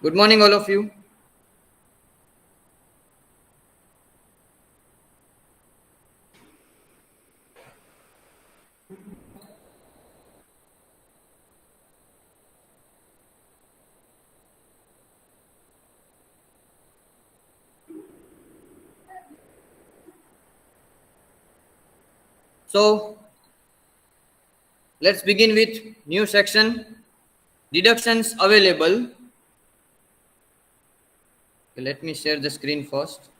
Good morning, all of you. So, let's begin with new section, deductions available. Okay, let me share the screen first.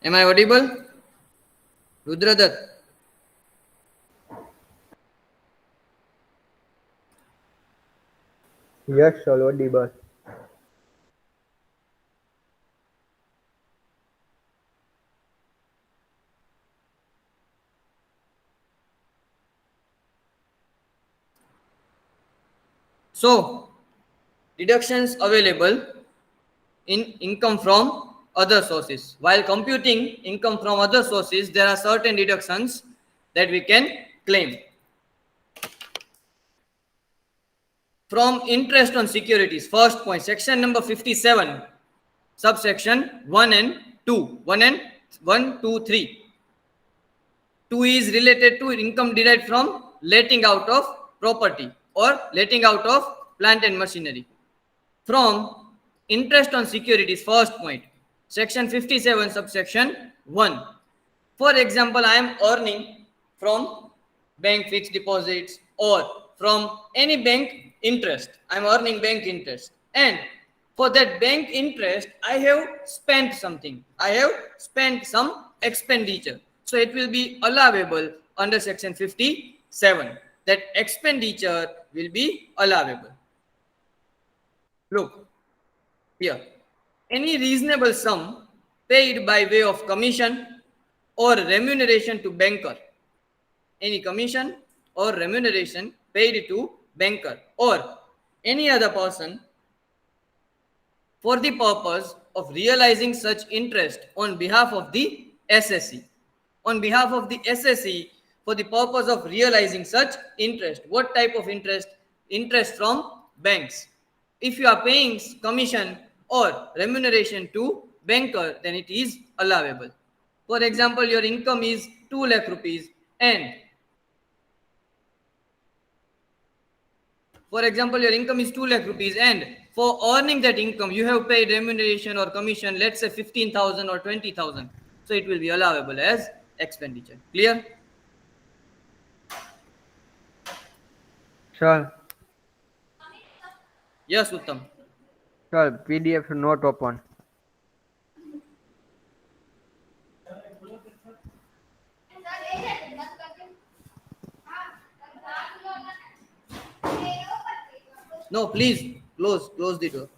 Am I audible? Rudradat. Yes, sir, audible. So, deductions available in income from other sources. While computing income from other sources, there are certain deductions that we can claim. From interest on securities, first point, section number 57, subsection 1 and 2. 1 and 1, 2, 3. 2 is related to income derived from letting out of property or letting out of plant and machinery. From interest on securities, first point, section 57, subsection 1. For example, I am earning from bank fixed deposits or from any bank interest. I am earning bank interest. And for that bank interest, I have spent something. I have spent some expenditure. So it will be allowable under section 57. That expenditure will be allowable. Look here. Any reasonable sum paid by way of commission or remuneration to banker. Any commission or remuneration paid to banker or any other person for the purpose of realizing such interest on behalf of the SSE. On behalf of the SSE for the purpose of realizing such interest. What type of interest? Interest from banks. If you are paying commission or remuneration to banker, then it is allowable. For example, your income is 2 lakh rupees and for example, your income is 2 lakh rupees and for earning that income, you have paid remuneration or commission, let's say 15,000 or 20,000. So it will be allowable as expenditure. Clear? Sir, Yes, Uttam. sir, PDF not open. No, please close the door.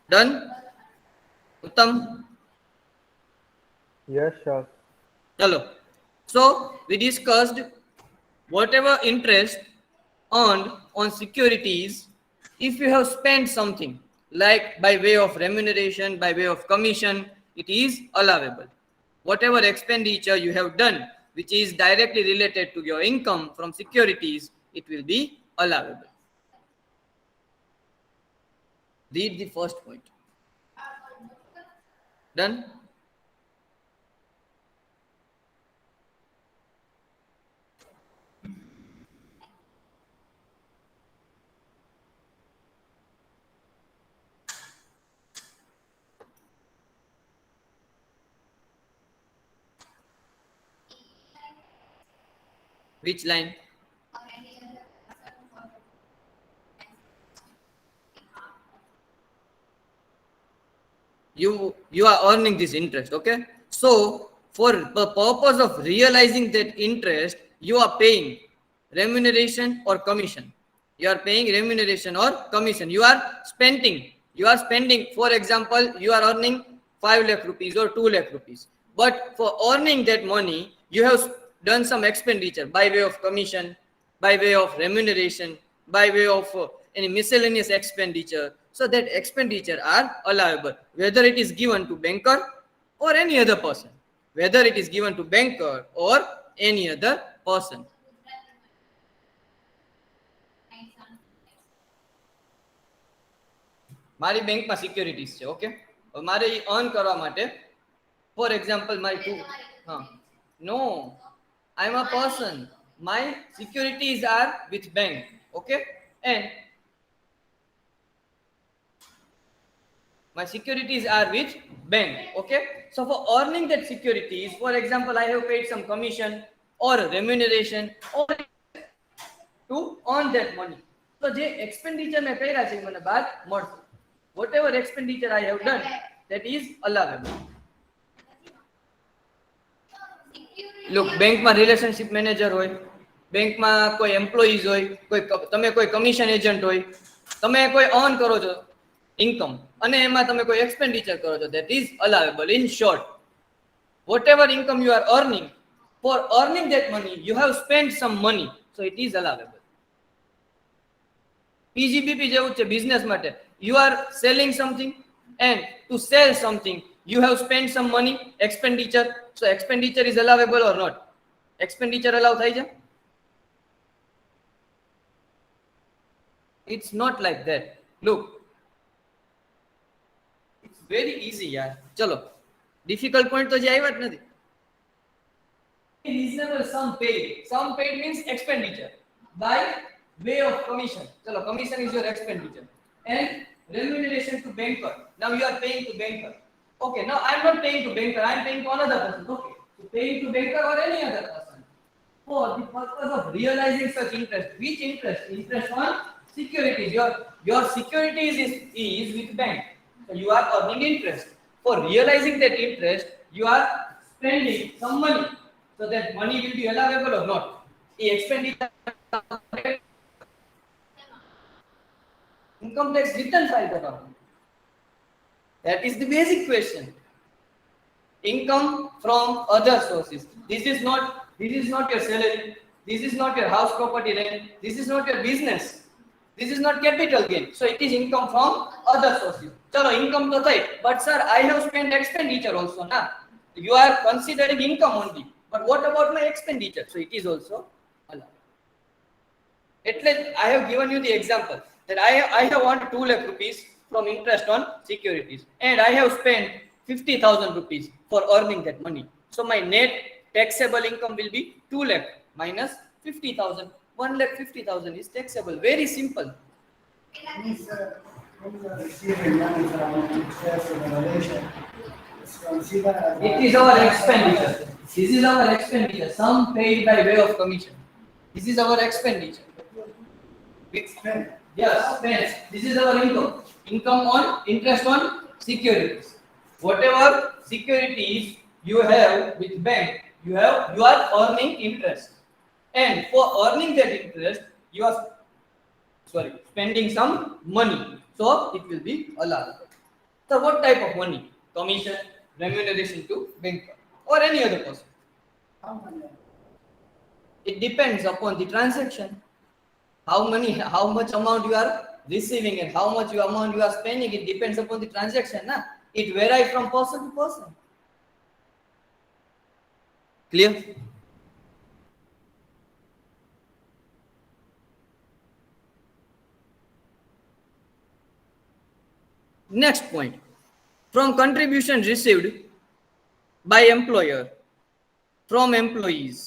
Done? Uttam? Yes, sir. Hello. So we discussed whatever interest earned on securities, if you have spent something like by way of remuneration, by way of commission, it is allowable. Whatever expenditure you have done, which is directly related to your income from securities, it will be allowable. Read the first point. Done? Which line? You are earning this interest, okay? So for the purpose of realizing that interest, you are paying. remuneration or commission. You are paying remuneration or commission. You are spending. For example, you are earning 5 lakh rupees or 2 lakh rupees. But for earning that money, you have done some expenditure by way of commission, by way of remuneration, by way of any miscellaneous expenditure. So that expenditure are allowable, whether it is given to banker or any other person. Whether it is given to banker or any other person. મારી બેંકમાં securities છે, okay. મારે ઈ earn કરવા માટે, for example મારી too, હા, no, I am a person, my securities are with bank, okay, and my securities are with bank, okay. So for earning that securities, for example, I have paid some commission or remuneration or to earn that money. So જે expenditure મેં કર્યા છે મને બાદ મળશે. Whatever expenditure I have done, that is allowable. Look, બેંકમાં relationship manager હોય, બેંકમાં કોઈ એમ્પ્લોઈઝ હોય, તમે કોઈ કમિશન એજન્ટ હોય, તમે કોઈ અર્ન કરો છો ઇન્કમ અને એમાં તમે કોઈ એક્સપેન્ડિચર કરો છો, that is allowable. In short, whatever income you are earning, for earning that money you have spent some money, so it is allowable. PGBP જેવું છે બિઝનેસ માટે. You are selling something and to sell something you have spent some money, expenditure, so expenditure is allowable or not? Expenditure allow થાય છે? It's not like that. Look, it's very easy yaar. ચલો, difficult point તો જે આવ્યા જ નથી. Reasonable sum paid means expenditure by way of commission. Chalo, commission is your expenditure and remuneration to banker. Now you are paying to banker. Okay, now I am not paying to banker, I am paying to another person. Okay, so paying to banker or any other person for the purpose of realizing such interest. Which interest? Interest on securities. Your securities is with bank, so you are earning interest. For realizing that interest, you are spending some money, so that money will be allowable or not? The expenditure, income tax return file karana. That is the basic question. Income from other sources. This is not your salary, this is not your house property rent, this is not your business, this is not capital gain, so it is income from other sources. Chalo, income to thai, but sir, I have spent expenditure also na. You are considering income only, but what about my expenditure? So it is also allowed. એટલે I have given you the example that I have earned 2 lakh rupees from interest on securities and I have spent 50,000 rupees for earning that money. So my net taxable income will be 2 lakh minus 50,000. 1 lakh 50,000 is taxable. Very simple. When you are receiving money from interest and relation, it's considered as It is our expenditure. This is our expenditure. Some paid by way of commission. This is our expenditure. spent. Yes, spent. This is our income. Income on interest on securities. Whatever securities you have with bank, you are earning interest. And for earning that interest, you are spending some money. So it will be allowed. So what type of money? Commission, remuneration to banker or any other person. How many? It depends upon the transaction. How much amount you are receiving and how much amount you are spending, it depends upon the transaction. Na? It varies from person to person. Clear? Next point. From contribution received by employer from employees.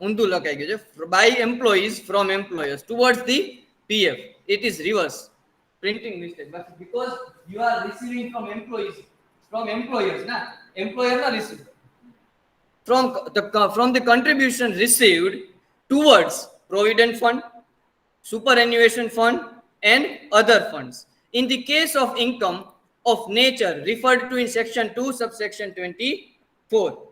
ઊંધું લખાઈ ગયું છે. By employees from employers towards the PF. It is reverse. Printing mistake. But because you are receiving from employers, na? Employer na receive. From the contribution received towards provident fund, superannuation fund and other funds. In the case of income of nature referred to in section 2 subsection 24.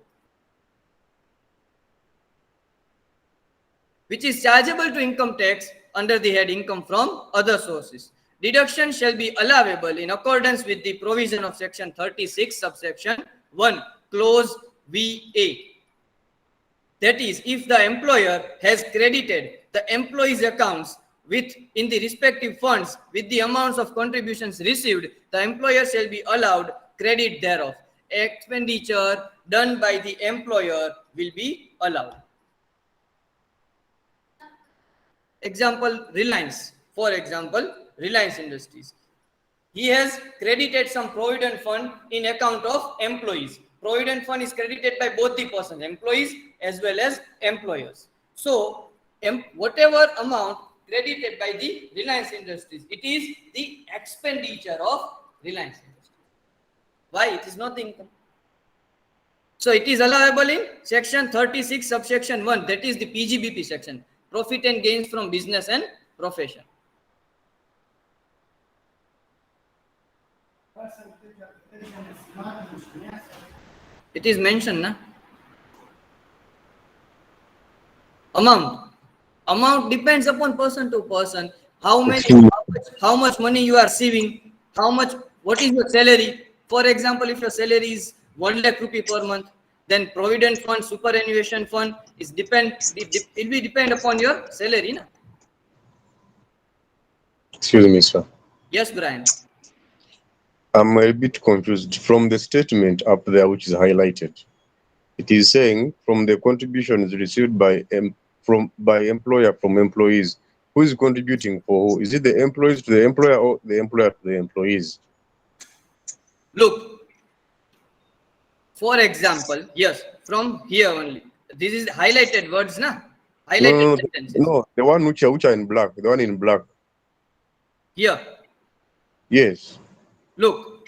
which is chargeable to income tax under the head income from other sources. Deduction shall be allowable in accordance with the provision of section 36 subsection 1 clause VA. That is, if the employer has credited the employee's accounts with in the respective funds with the amounts of contributions received, the employer shall be allowed credit thereof. Expenditure done by the employer will be allowed. Example, Reliance. For example, Reliance Industries. He has credited some provident fund in account of employees. Provident fund is credited by both the persons, employees as well as employers. So, whatever amount credited by the Reliance Industries, it is the expenditure of Reliance Industries. Why? It is not the income. So, it is allowable in section 36 subsection 1, that is the PGBP section, profit and gains from business and profession. Percentage application is not mentioned, yes. It is mentioned, na? Amount depends upon person to person. How much money you are saving, what is your salary? For example, if your salary is 1 lakh rupee per month, then provident fund, superannuation fund it will depend upon your salary, na? Excuse me, sir. Yes, Brian. I'm a bit confused from the statement up there, which is highlighted. It is saying from the contributions received by employer from employees. Who is contributing for who? Is it the employees to the employer or the employer to the employees? Look, for example, yes, from here only. This is highlighted words, na? Highlighted sentences. No, the one which are in black. The one in black. Here, Yes. look.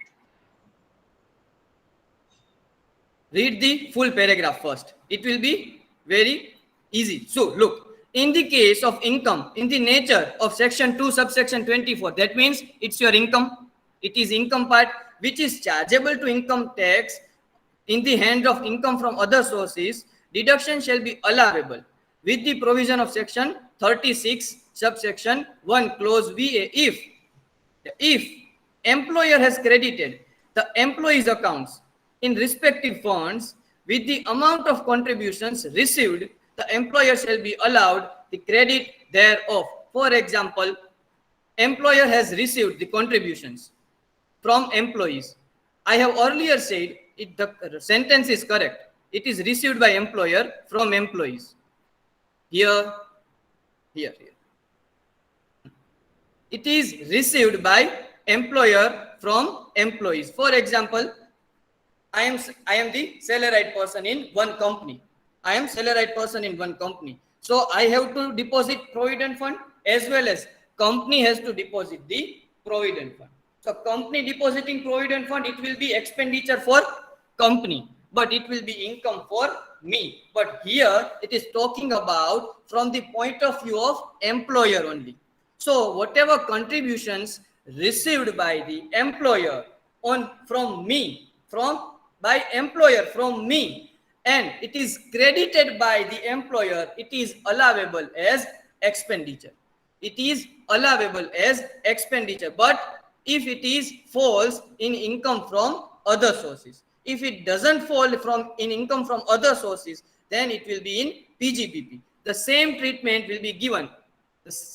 Read the full paragraph first. It will be very easy. So, look, in the case of income, in the nature of section 2, subsection 24, that means it's your income. It is income part which is chargeable to income tax in the hand of income from other sources. Deduction shall be allowable with the provision of section 36, subsection 1, clause VA. If employer has credited the employee's accounts in respective funds with the amount of contributions received, the employer shall be allowed the credit thereof. For example, employer has received the contributions from employees. I have earlier said the sentence is correct. It is received by employer from employees. Here. It is received by employer from employees. For example, I am the salaried person in one company. So I have to deposit provident fund as well as company has to deposit the provident fund. So company depositing provident fund, it will be expenditure for company, but it will be income for me. But here it is talking about from the point of view of employer only. So whatever contributions received by the employer from me, and it is credited by the employer, it is allowable as expenditure. But if it is falls in income from other sources, if it doesn't fall in income from other sources, then it will be in PGBP. The same treatment will be given,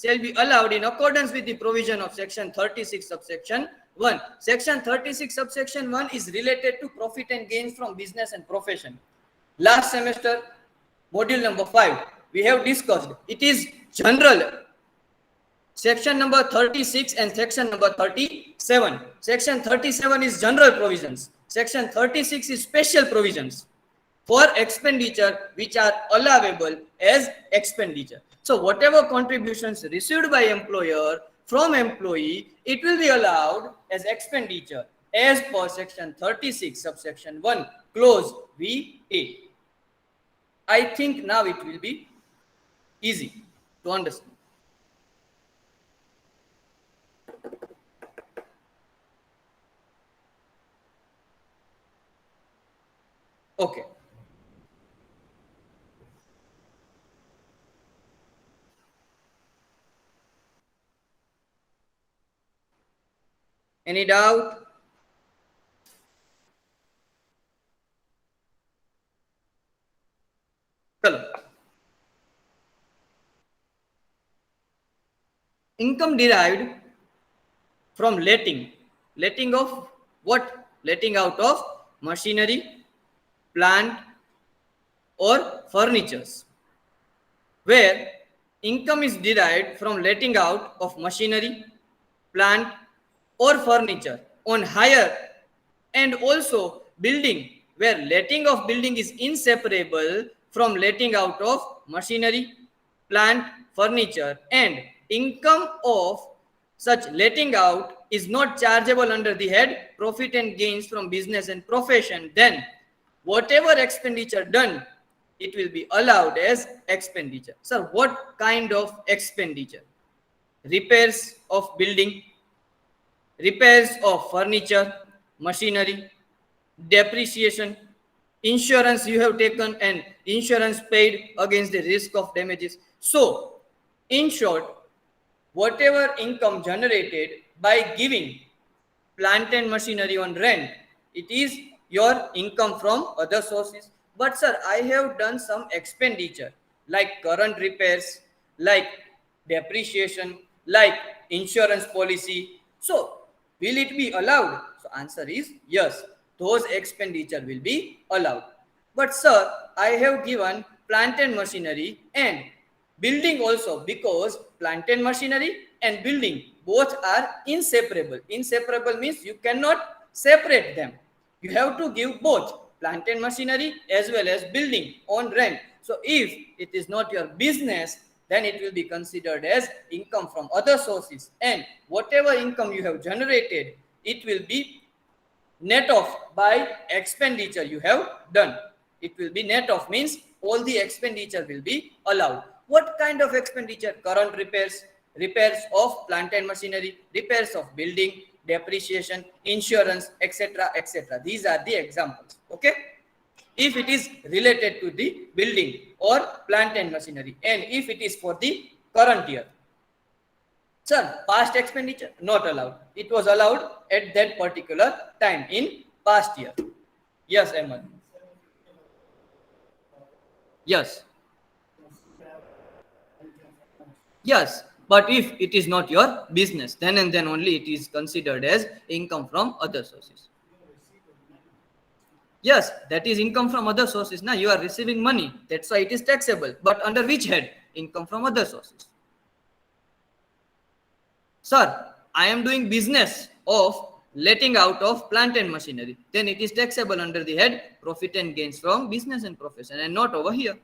shall be allowed in accordance with the provision of section 36 subsection 1. Section 36 subsection 1 is related to profit and gains from business and profession. Last semester, module number 5, we have discussed. It is general. Section number 36 and section number 37. Section 37 is general provisions. Section 36 is special provisions for expenditure which are allowable as expenditure. So whatever contributions received by employer from employee, it will be allowed as expenditure as per section 36 subsection 1 clause VA. I think now it will be easy to understand. Okay. Any doubt? Chalo. Income derived from letting. Letting of what? Letting out of machinery, plant, or furnitures. Where income is derived from letting out of machinery, plant, or furniture on hire, and also building, where letting of building is inseparable from letting out of machinery, plant, furniture, and income of such letting out is not chargeable under the head profit and gains from business and profession, then whatever expenditure done, it will be allowed as expenditure. Sir, what kind of expenditure? Repairs of building, repairs of furniture, machinery, depreciation, insurance you have taken and insurance paid against the risk of damages. So, in short, whatever income generated by giving plant and machinery on rent, it is your income from other sources. But sir, I have done some expenditure like current repairs, like depreciation, like insurance policy. So will it be allowed? So answer is yes, those expenditure will be allowed. But sir, I have given plant and machinery and building also, because plant and machinery and building both are inseparable. Inseparable means you cannot separate them. You have to give both plant and machinery as well as building on rent. So if it is not your business, then it will be considered as income from other sources, and whatever income you have generated, it will be net off by expenditure you have done. It will be net off means all the expenditure will be allowed. What kind of expenditure? Current repairs, repairs of plant and machinery, repairs of building, depreciation, insurance, etc., etc. These are the examples. Okay. If it is related to the building or plant and machinery, and if it is for the current year. Sir, past expenditure not allowed. It was allowed at that particular time in past year. Yes, Ahmed. Yes. Yes. But if it is not your business, then and then only it is considered as income from other sources. Yes, that is income from other sources. Now you are receiving money. That's why it is taxable. But under which head? Income from other sources. Sir, I am doing business of letting out of plant and machinery. Then it is taxable under the head profit and gains from business and profession, and not over here.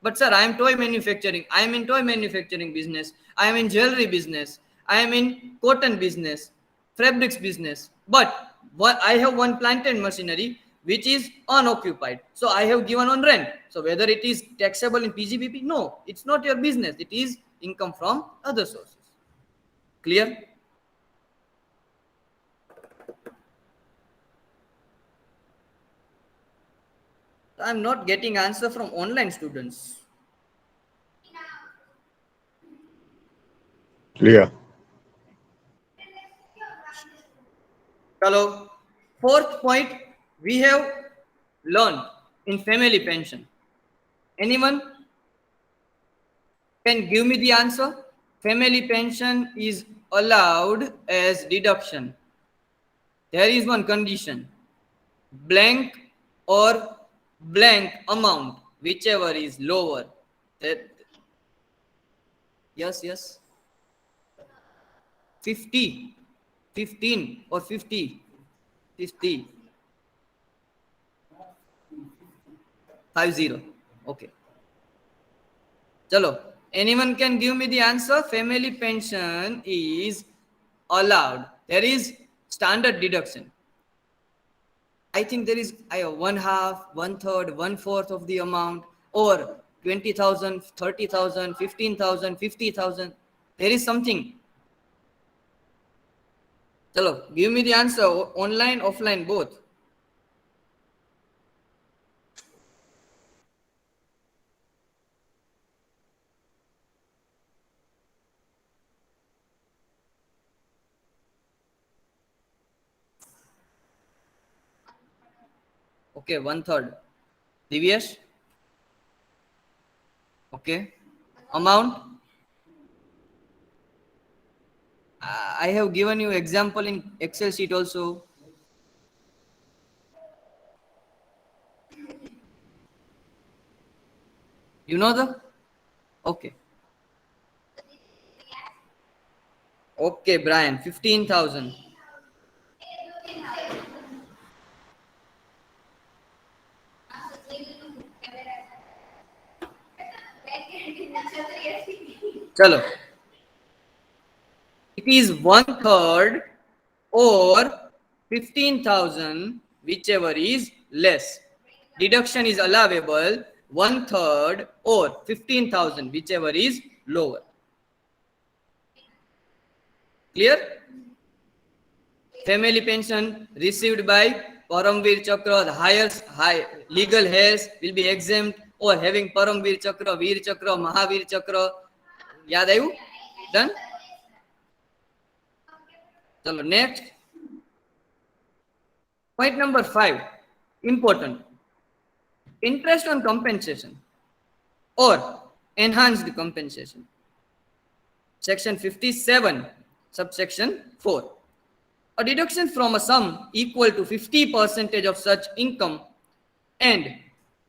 But sir, I am toy manufacturing. I am in toy manufacturing business. I am in jewelry business. I am in cotton business, fabrics business. But I have one plant and machinery which is unoccupied. So I have given on rent. So whether it is taxable in PGBP? No, it's not your business. It is income from other sources. Clear? I'm not getting answer from online students. Clear. Hello. Fourth point we have learned in family pension. Anyone can give me the answer? Family pension is allowed as deduction. There is one condition. Blank or blank amount, whichever is lower. That, yes. 50, 15 or 50, 50, 50. Okay. Chalo. Anyone can give me the answer? Family pension is allowed. There is standard deduction. I think there is one half, one third, one fourth of the amount, or 20,000, 30,000, 15,000, 50,000. There is something. Chalo, give me the answer. Online, offline, both. Okay, 1/3. Divyesh? Okay. Amount? I have given you example in Excel sheet also. You know the? Okay. Okay, Brian, 15,000. Chalo. It is 1/3 or 15,000, whichever is less. Deduction is allowable 1/3 or 15,000, whichever is lower. Clear? Family pension received by Paramveer Chakra, the highest legal heirs will be exempt, or having Paramveer Chakra, Veer Chakra, Mahavir Chakra. Yaad aayu? Done? Chalo, next. Point number 5, important. Interest on compensation or enhanced compensation. Section 57, subsection 4. A deduction from a sum equal to 50% of such income, and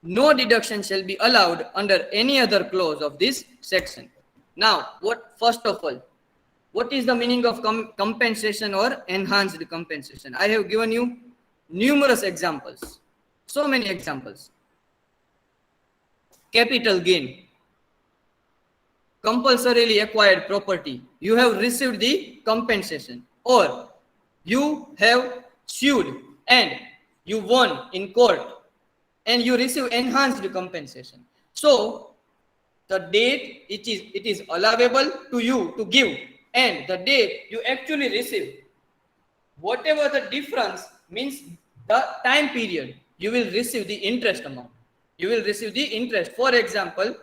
no deduction shall be allowed under any other clause of this section. Now, first of all, what is the meaning of compensation or enhanced compensation? I have given you numerous examples, so many examples. Capital gain, compulsorily acquired property, you have received the compensation, or you have sued and you won in court and you receive enhanced compensation. So the date it is allowable to you to give and the date you actually receive, whatever the difference means the time period, you will receive the interest amount. You will receive the interest. For example,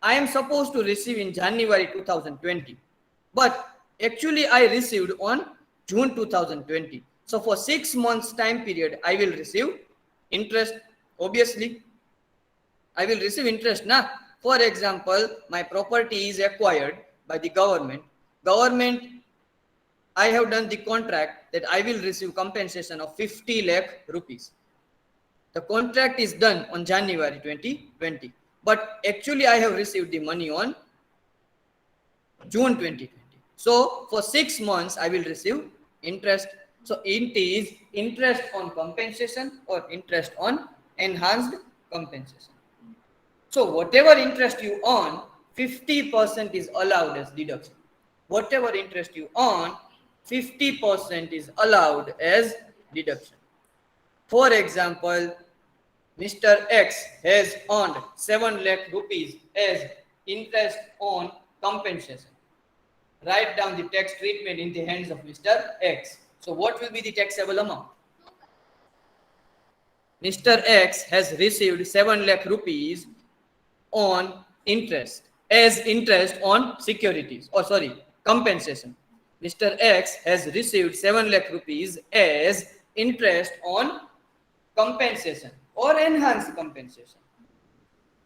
I am supposed to receive in January 2020, but actually I received on June 2020. So for 6 months time period, I will receive interest. Obviously, I will receive interest now. For example, my property is acquired by the government. I have done the contract that I will receive compensation of 50 lakh rupees. The contract is done on January 2020, but actually I have received the money on June 2020. So for 6 months I will receive interest. So it is interest on compensation or interest on enhanced compensation. So whatever interest you earn, 50% is allowed as deduction. Whatever interest you earn, 50% is allowed as deduction. For example, Mr. X has earned 7 lakh rupees as interest on compensation. Write down the tax treatment in the hands of Mr. X. So what will be the taxable amount? Mr. X has received 7 lakh rupees on interest as interest on securities, or sorry, compensation. Mr. X has received 7 lakh rupees as interest on compensation or enhanced compensation.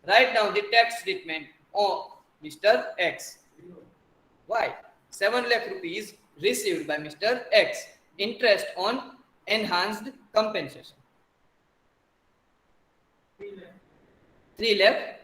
Write down the tax treatment of Mr. X. Why? 7 lakh rupees received by Mr. X, interest on enhanced compensation. 3 lakh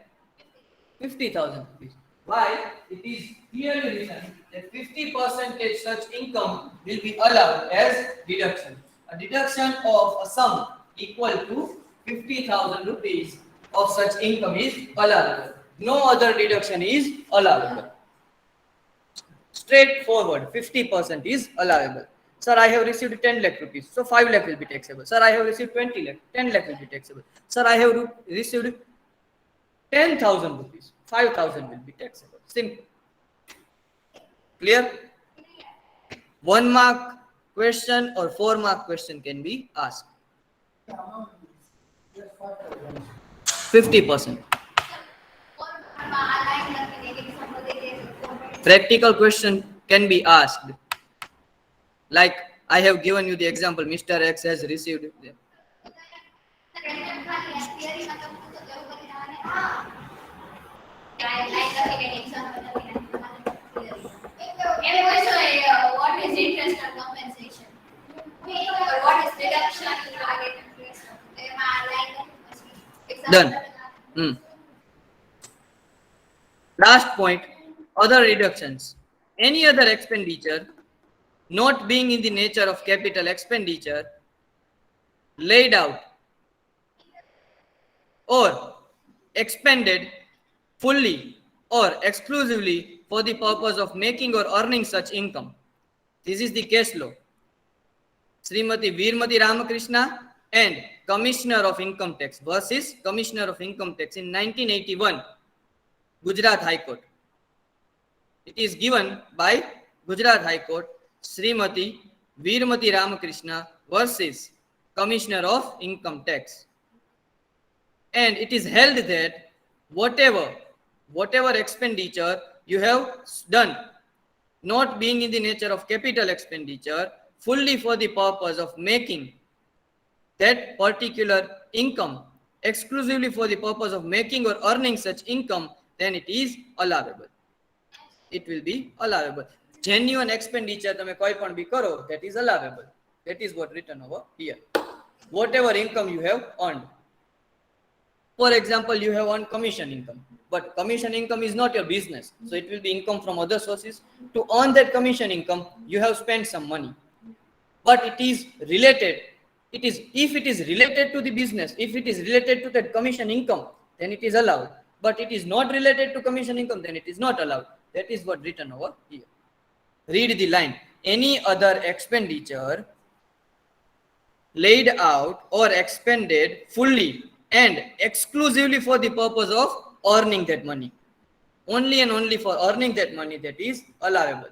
50,000 rupees. Why? It is clearly written that 50% such income will be allowed as deduction. A deduction of a sum equal to 50,000 rupees of such income is allowable. No other deduction is allowable. Straightforward, 50% is allowable. Sir, I have received 10 lakh rupees, so 5 lakh will be taxable. Sir, I have received 20 lakh, 10 lakh will be taxable. Sir, I have received 10,000 rupees, 5,000 will be taxable. Simple. Clear? 1 mark question or 4 mark question can be asked. 50%. Practical question can be asked. Like I have given you the example, Mr. X has received. What is interest or compensation? Or what is deduction in target interest? Done. Last point, other reductions. Any other expenditure not being in the nature of capital expenditure laid out or expended fully or exclusively for the purpose of making or earning such income. This is the case law. Srimati Veermati Ramakrishna and Commissioner of Income Tax versus Commissioner of Income Tax in 1981, Gujarat High Court. It is given by Gujarat High Court, Srimati Veermati Ramakrishna versus Commissioner of Income Tax. And it is held that whatever expenditure you have done, not being in the nature of capital expenditure, fully for the purpose of making that particular income, exclusively for the purpose of making or earning such income, then it is allowable. It will be allowable. Genuine expenditure તમે કોઈ પણ બી કરો, that is allowable. That is what written over here. Whatever income you have earned. For example, you have earned commission income, but commission income is not your business, so it will be income from other sources. To earn that commission income, you have spent some money, but it is related. If it is related to the business, if it is related to that commission income, then it is allowed. But it is not related to commission income, then it is not allowed. That is what written over here. Read the line. Any other expenditure laid out or expended fully and exclusively for the purpose of earning that money. Only and only for earning that money, that is allowable.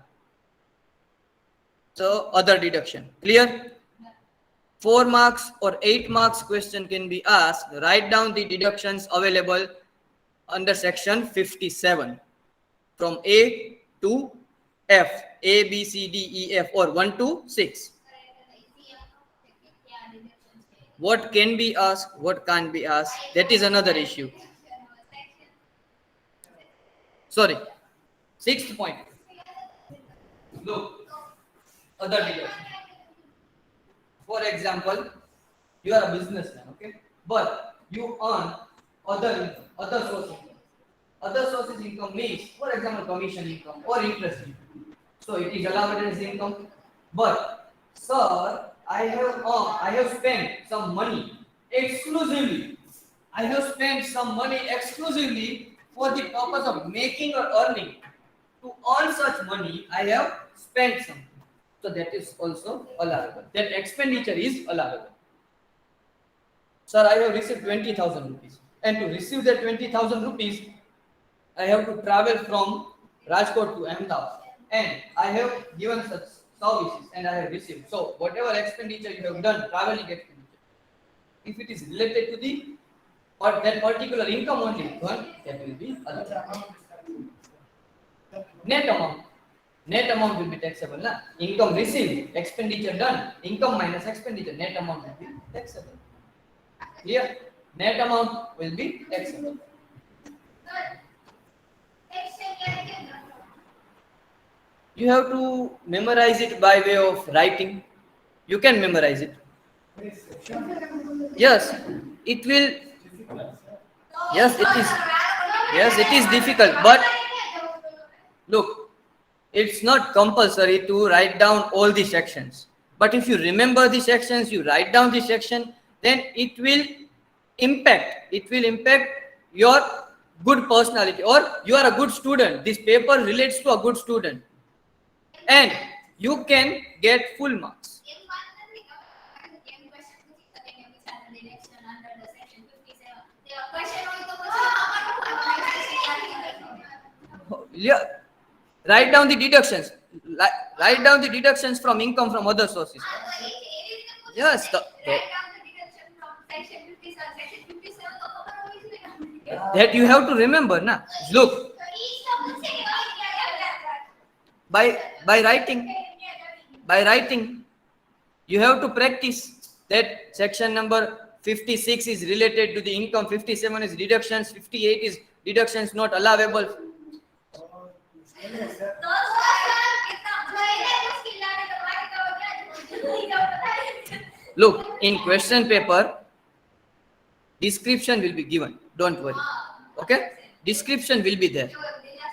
So other deduction. Clear? 4 marks or 8 marks question can be asked. Write down the deductions available under section 57 from A to F, A, B, C, D, E, F, or 1 to 6. What can be asked, what can't be asked, that is another issue. Sorry, 6th point. Look, other deduction. For example, you are a businessman, okay, but you earn other source income. Other sources income means, for example, commission income or interest income. So it is allowed as income. But sir, I have spent some money exclusively. I have spent some money exclusively for the purpose of making or earning. To earn such money, I have spent something. So that is also allowable. That expenditure is allowable. Sir, I have received 20,000 rupees. And to receive that 20,000 rupees, I have to travel from Rajkot to Ahmedabad. And I have given such services and I have received. So whatever expenditure you have done, traveling expenditure, if it is related to the or that particular income only, that will be allowed. Net amount will be taxable. Na? Income received, expenditure done, income minus expenditure, net amount will be taxable. Clear? Net amount will be taxable. You have to memorize it by way of writing. You can memorize it. Yes, it will. Yes, it is. Yes, it is difficult. But look, it's not compulsory to write down all the sections. But if you remember the sections, you write down the section, then it will impact. It will impact your good personality, or you are a good student. This paper relates to a good student. And you can get full marks. Yeah. Write down the deductions. Write down the deductions from income from other sources. Yes. That you have to remember. Na? Look. By writing, you have to practice that section number 56 is related to the income, 57 is deductions, 58 is deductions not allowable. Look, in question paper, description will be given. Don't worry. Okay? Description will be there.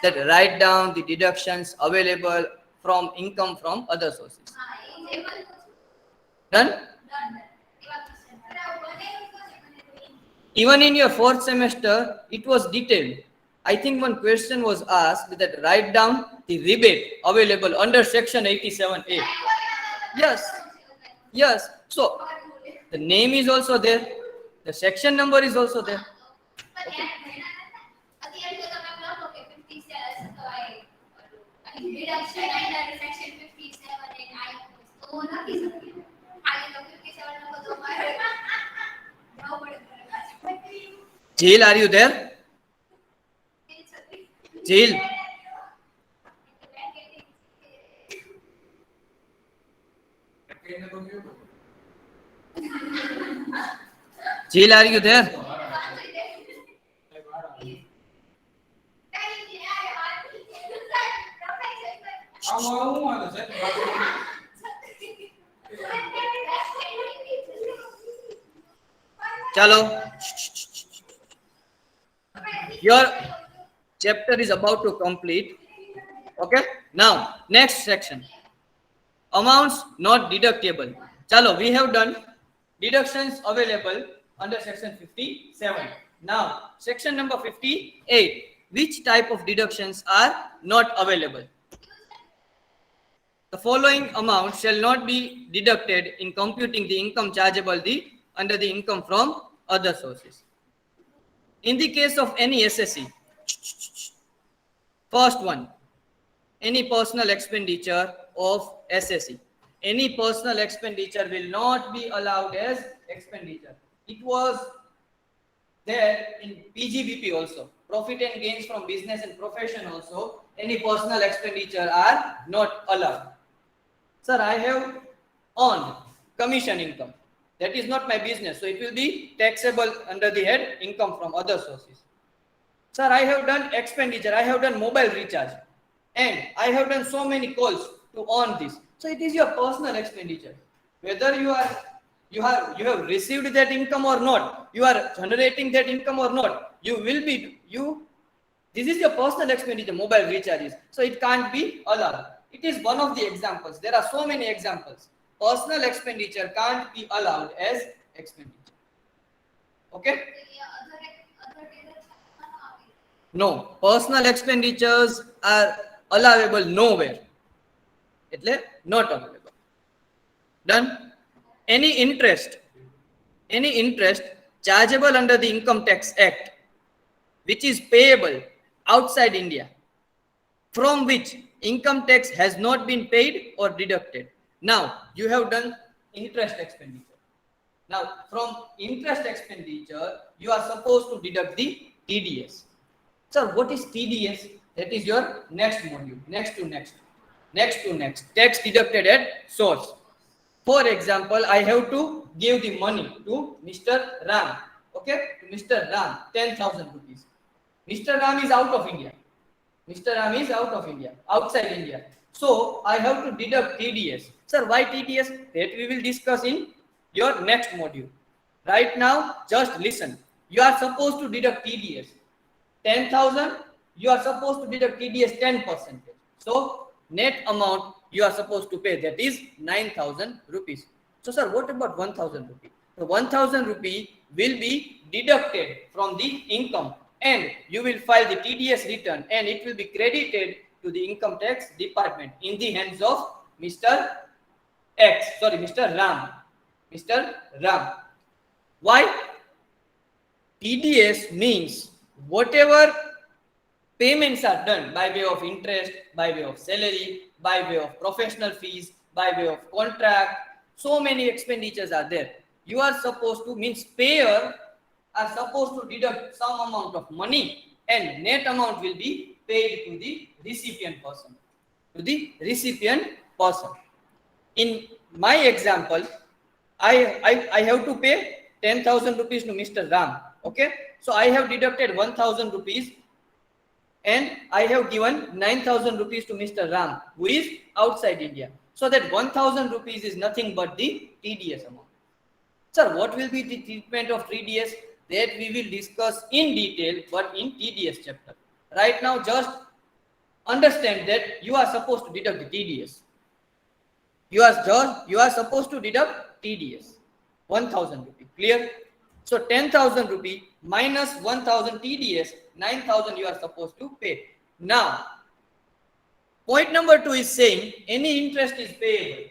That write down the deductions available from income from other sources. Done? Even in your fourth semester, it was detailed. I think one question was asked that write down the rebate available under section 87A. Yes. Yes. So the name is also there. The section number is also there. Okay. Jail, are you there? Jail. Jail, are you there? Chalo. Your chapter is about to complete. Okay. Now, next section. Amounts not deductible. Chalo, we have done deductions available under section 57. Now, section number 58. Which type of deductions are not available? The following amount shall not be deducted in computing the income chargeable under the income from other sources. In the case of any SSE, first one, any personal expenditure of SSE. Any personal expenditure will not be allowed as expenditure. It was there in PGBP also. Profit and gains from business and profession also. Any personal expenditure are not allowed. Sir, I have earned commission income. That is not my business. So it will be taxable under the head income from other sources. Sir, I have done expenditure. I have done mobile recharge. And I have done so many calls to earn this. So it is your personal expenditure. Whether you have received that income or not, you are generating that income or not, this is your personal expenditure, mobile recharges. So it can't be allowed. It is one of the examples. There are so many examples. Personal expenditure can't be allowed as expenditure. Okay? No, personal expenditures are allowable nowhere. એટલે not available. Done? Any interest chargeable under the Income Tax Act, which is payable outside India, from which income tax has not been paid or deducted. Now, you have done interest expenditure. Now, from interest expenditure, you are supposed to deduct the TDS. Sir, what is TDS? That is your next module. Next to next. Tax deducted at source. For example, I have to give the money to Mr. Ram. Okay? To Mr. Ram, 10,000 rupees. Mr. Ram is out of India. Outside India. So, I have to deduct TDS. Sir, why TDS? That we will discuss in your next module. Right now, just listen. You are supposed to deduct TDS. 10,000, you are supposed to deduct TDS 10%. So, net amount you are supposed to pay, that is 9,000 rupees. So, sir, what about 1,000 rupees? The 1,000 rupee will be deducted from the income, and you will file the TDS return, and it will be credited to the income tax department in the hands of Mr. Ram. Why? TDS means whatever payments are done by way of interest, by way of salary, by way of professional fees, by way of contract, so many expenditures are there. You are supposed to, means payer are supposed to deduct some amount of money, and net amount will be paid to the recipient person. In my example, I have to pay 10,000 rupees to Mr. Ram. Okay, so I have deducted 1,000 rupees and I have given 9,000 rupees to Mr. Ram, who is outside India. So that 1,000 rupees is nothing but the TDS amount. Sir, what will be the treatment of TDS? That we will discuss in detail, but in TDS chapter. Right now, just understand that you are supposed to deduct the TDS. You are supposed to deduct TDS, 1,000 rupee. Clear? So 10,000 rupee minus 1,000 TDS, 9,000 you are supposed to pay. Now, point number 2 is saying any interest is payable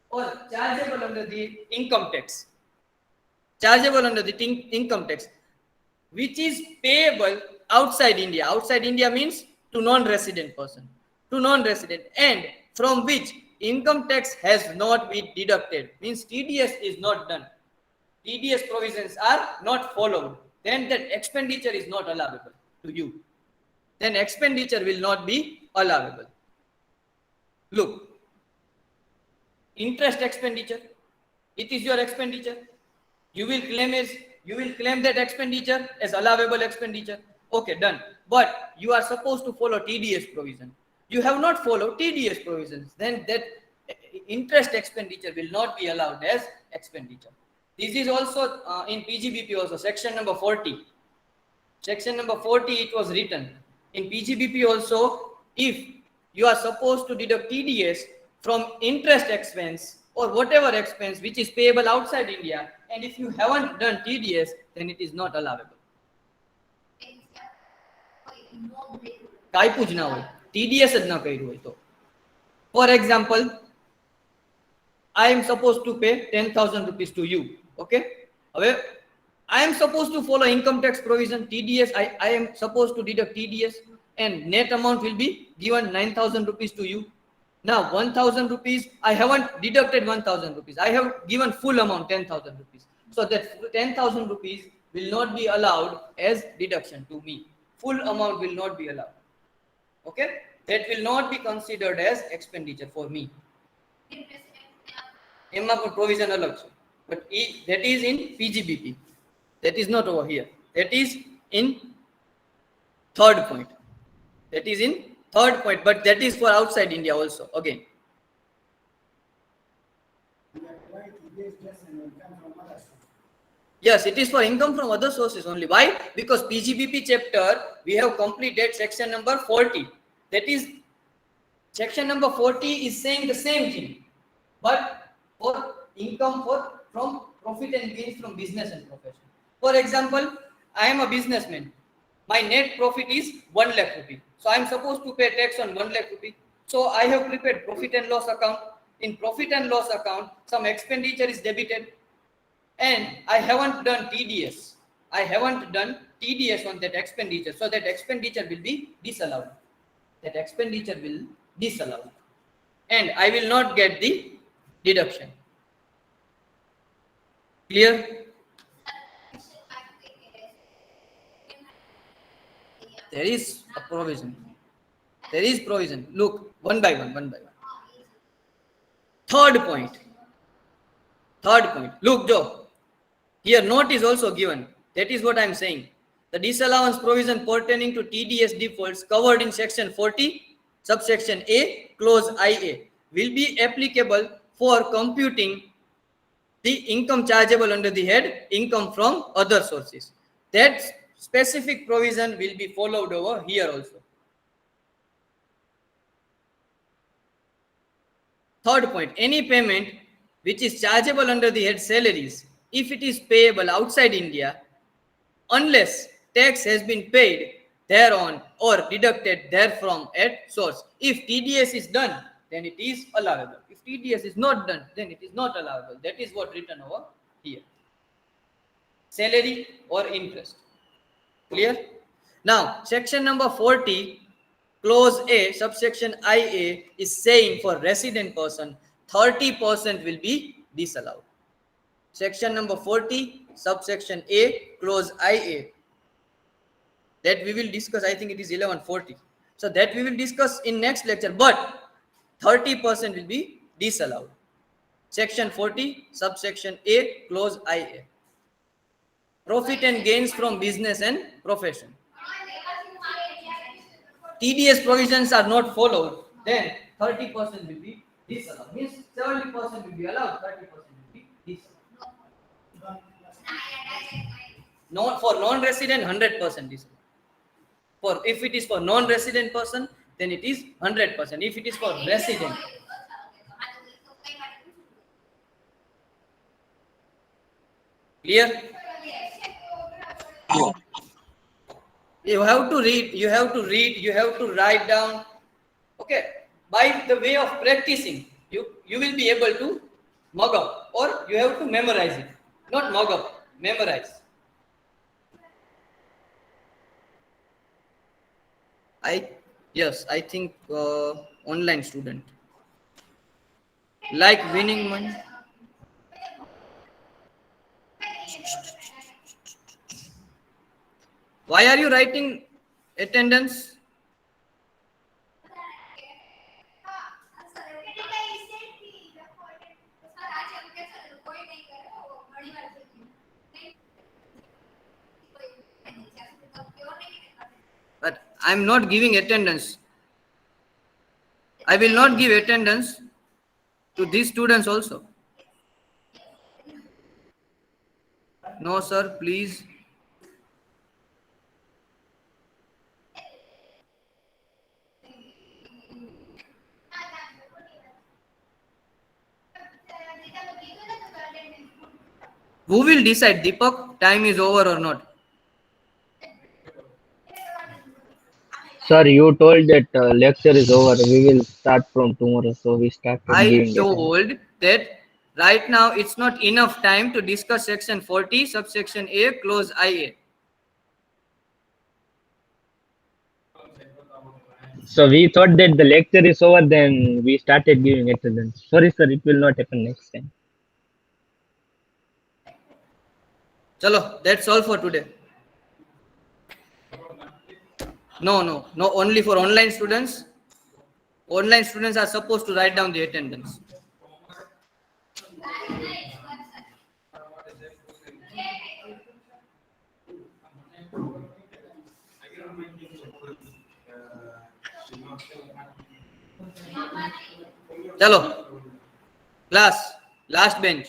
or chargeable under the income tax. Chargeable under the income tax, which is payable outside India. Outside India means to non-resident person, to non-resident, and from which income tax has not been deducted, means TDS is not done. TDS provisions are not followed, then that expenditure is not allowable to you. Then expenditure will not be allowable. Look, interest expenditure, it is your expenditure. You will claim that expenditure as allowable expenditure. Okay, done. But you are supposed to follow TDS provision. You have not followed TDS provisions. Then that interest expenditure will not be allowed as expenditure. This is also in PGBP also, section number 40. Section number 40, it was written. In PGBP also, if you are supposed to deduct TDS from interest expense or whatever expense which is payable outside India, and if you haven't done TDS, then it is not allowable. કાંઈ જ ના હોય, TDS જ ના કર્યું હોય તો. For example, I am supposed to pay 10,000 rupees to you. Okay? હવે I am supposed to follow income tax provision, TDS. I am supposed to deduct TDS, and net amount will be given 9,000 rupees to you. Now 1,000 rupees, I haven't deducted 1,000 rupees. I have given full amount 10,000 rupees. So that 10,000 rupees will not be allowed as deduction to me. Full amount will not be allowed. Okay? That will not be considered as expenditure for me. એમાં પણ provision અલગ છે. But that is in PGBP. That is not over here. That is in third point. That is in third point, but that is for outside India also. Again. Yes, it is for income from other sources only. Why? Because PGBP chapter, we have completed section number 40. That is, section number 40 is saying the same thing, but for income from profit and gains from business and profession. For example, I am a businessman. My net profit is 1 lakh rupee. So I am supposed to pay tax on 1 lakh rupee. So I have prepared profit and loss account. In profit and loss account, some expenditure is debited, and I haven't done TDS. I haven't done TDS on that expenditure. So that expenditure will be disallowed. That expenditure will disallowed, and I will not get the deduction. Clear? There is a provision. There is provision. Look, one by one. Third point. Look, Joe. Here note is also given. That is what I am saying. The disallowance provision pertaining to TDS defaults covered in section 40, subsection A, clause IA, will be applicable for computing the income chargeable under the head income from other sources. That specific provision will be followed over here also. Third point, any payment which is chargeable under the head salaries, if it is payable outside India, unless tax has been paid thereon or deducted therefrom at source. If TDS is done, then it is allowable. If TDS is not done, then it is not allowable. That is what written over here. Salary or interest. Clear? Now, section number 40, clause A, subsection IA is saying for resident person, 30% will be disallowed. Section number 40, subsection A, clause IA. That we will discuss, I think it is 1140. So that we will discuss in next lecture, but 30% will be disallowed. Section 40, subsection A, clause IA. Profit and gains from business and profession. TDS provisions are not followed, then 30% will be disallowed. Means 70% will be allowed, 30% will be disallowed. Not for non-resident, 100% disallowed. For if it is for non-resident person, then it is 100%. If it is for resident, clear? You have to read, you have to read, you have to write down. Okay. By the way of practicing, you will be able to mug up, or you have to memorize it. Not mug up, memorize. I think online student. Like winning money. Why are you writing attendance? But I'm not giving attendance. I will not give attendance to these students also. No, sir, please. Who will decide, Deepak, time is over or not? Sir, you told that lecture is over. We will start from tomorrow, so we started I giving attendance. told that right now it's not enough time to discuss section 40, subsection A, clause IA. So we thought that the lecture is over, then we started giving attendance. Sorry, sir, it will not happen next time. Chalo, that's all for today. No, only for online students. Online students are supposed to write down the attendance. Chalo, class, last bench.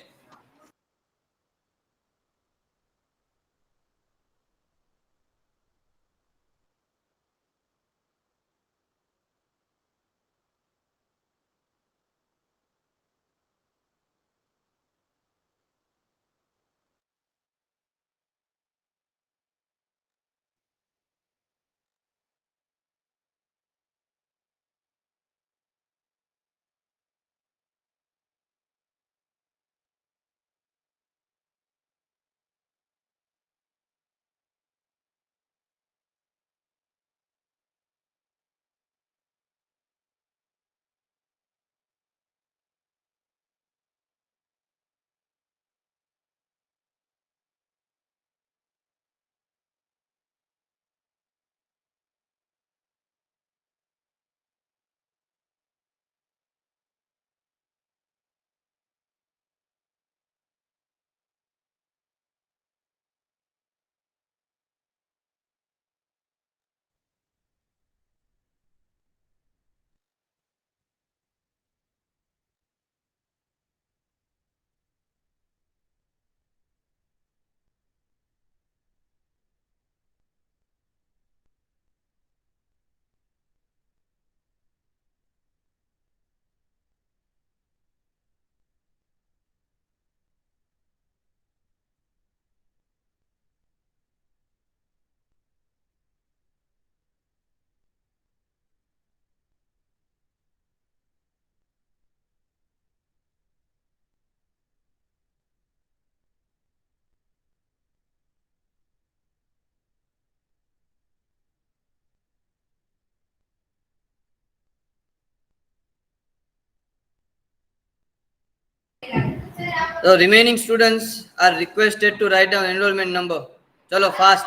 The remaining students are requested to write down enrollment number. Chalo, fast.